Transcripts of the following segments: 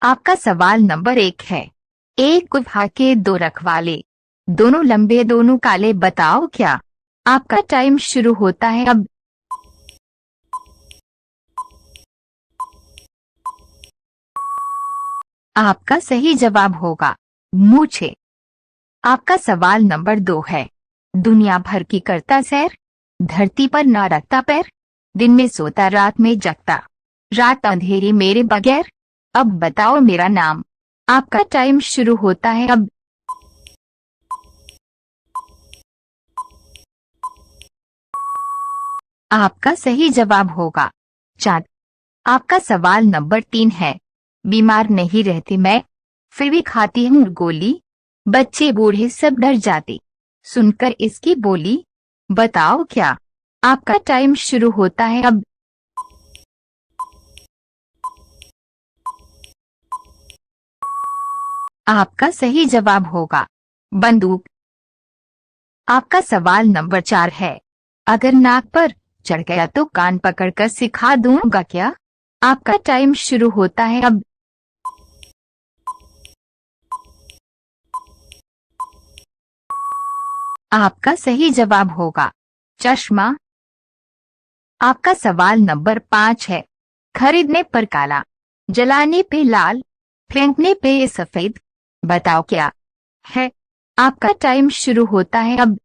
आपका सवाल नंबर 1 है। एक गुफा के दो रखवाले, दोनों लंबे दोनों काले, बताओ क्या। आपका टाइम शुरू होता है अब। आपका सही जवाब होगा मूछें। आपका सवाल नंबर 2 है। दुनिया भर की करता सैर, धरती पर ना रखता पैर, दिन में सोता रात में जगता, रात अंधेरी मेरे बगैर, अब बताओ मेरा नाम। आपका टाइम शुरू होता है अब। आपका सही जवाब होगा चाँद। आपका सवाल नंबर 3 है। बीमार नहीं रहती मैं, फिर भी खाती हूँ गोली, बच्चे बूढ़े सब डर जाते सुनकर इसकी बोली, बताओ क्या। आपका टाइम शुरू होता है अब। आपका सही जवाब होगा बंदूक। आपका सवाल नंबर 4 है। अगर नाक पर चढ़ गया तो कान पकड़कर सिखा दूंगा क्या। आपका टाइम शुरू होता है अब। आपका सही जवाब होगा चश्मा। आपका सवाल नंबर 5 है। खरीदने पर काला, जलाने पे लाल, फेंकने पे ये सफेद, बताओ क्या है। आपका टाइम शुरू होता है अब।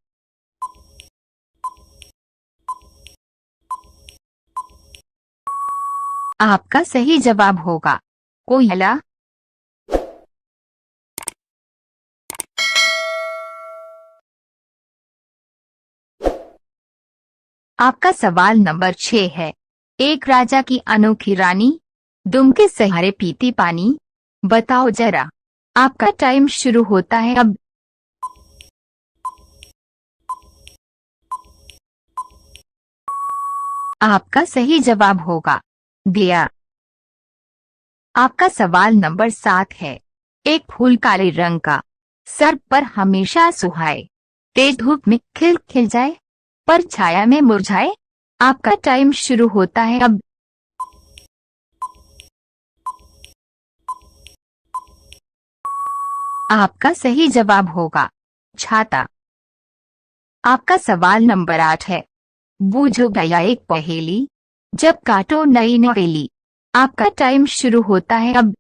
आपका सही जवाब होगा कोयला। आपका सवाल नंबर 6 है। एक राजा की अनोखी रानी, दुम के सहारे पीती पानी, बताओ जरा। आपका टाइम शुरू होता है अब। आपका सही जवाब होगा दिया। आपका सवाल नंबर 7 है। एक फूल काले रंग का, सर पर हमेशा सुहाए, तेज धूप में खिल खिल जाए, पर छाया में मुरझाए। आपका टाइम शुरू होता है अब। आपका सही जवाब होगा छाता। आपका सवाल नंबर 8 है। बूझो भैया एक पहेली, जब काटो नई नवेली। आपका टाइम शुरू होता है अब।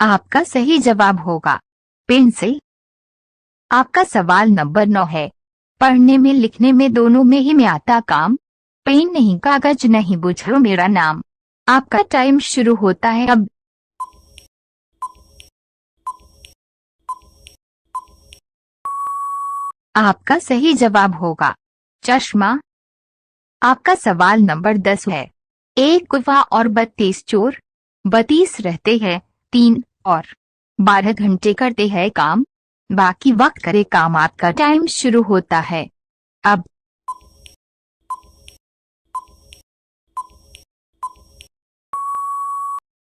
आपका सही जवाब होगा पेंसिल। आपका सवाल नंबर 9 है। पढ़ने में लिखने में दोनों में ही में आता काम, पेन नहीं कागज नहीं बुझो मेरा नाम। आपका टाइम शुरू होता है अब। आपका सही जवाब होगा चश्मा। आपका सवाल नंबर 10 है। एक गुफा और 32 चोर, 32 रहते हैं 3 और 12 घंटे करते हैं काम, बाकी वक्त करे काम। आपका टाइम शुरू होता है अब।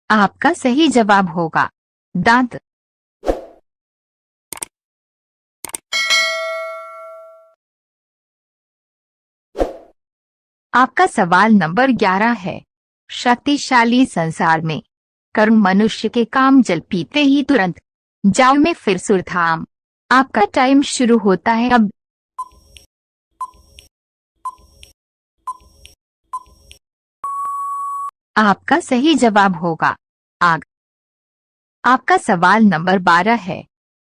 आपका सही जवाब होगा दांत। आपका सवाल नंबर 11 है। शक्तिशाली संसार में, करूं मनुष्य के काम, जल पीते ही तुरंत जाओ में फिर सुरधाम। आपका टाइम शुरू होता है अब। आपका सही जवाब होगा आग। आपका सवाल नंबर 12 है।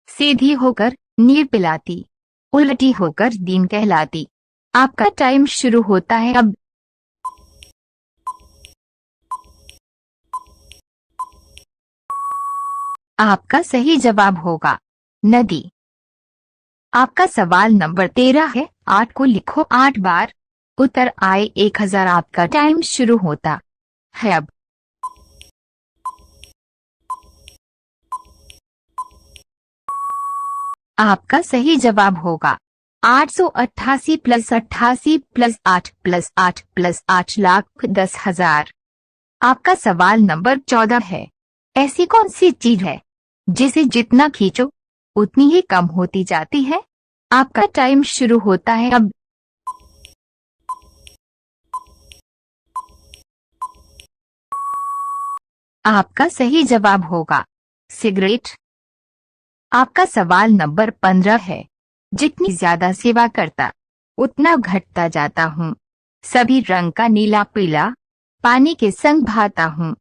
सीधी होकर नीर पिलाती, उल्टी होकर दीन कहलाती। आपका टाइम शुरू होता है अब। आपका सही जवाब होगा नदी। आपका सवाल नंबर 13 है। 8 को लिखो 8 बार, उत्तर आए 1000। आपका टाइम शुरू होता है अब। आपका सही जवाब होगा 888 प्लस 88 प्लस 8 प्लस 8 प्लस 8,10,000। आपका सवाल नंबर 14 है। ऐसी कौन सी चीज है जिसे जितना खींचो उतनी ही कम होती जाती है। आपका टाइम शुरू होता है अब। आपका सही जवाब होगा सिगरेट। आपका सवाल नंबर 15 है। जितनी ज्यादा सेवा करता उतना घटता जाता हूँ। सभी रंग का नीला पीला पानी के संग भाता हूँ।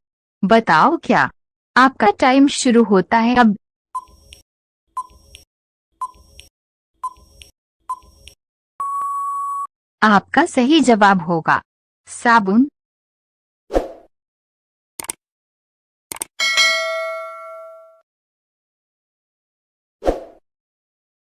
बताओ क्या। आपका टाइम शुरू होता है अब। आपका सही जवाब होगा साबुन।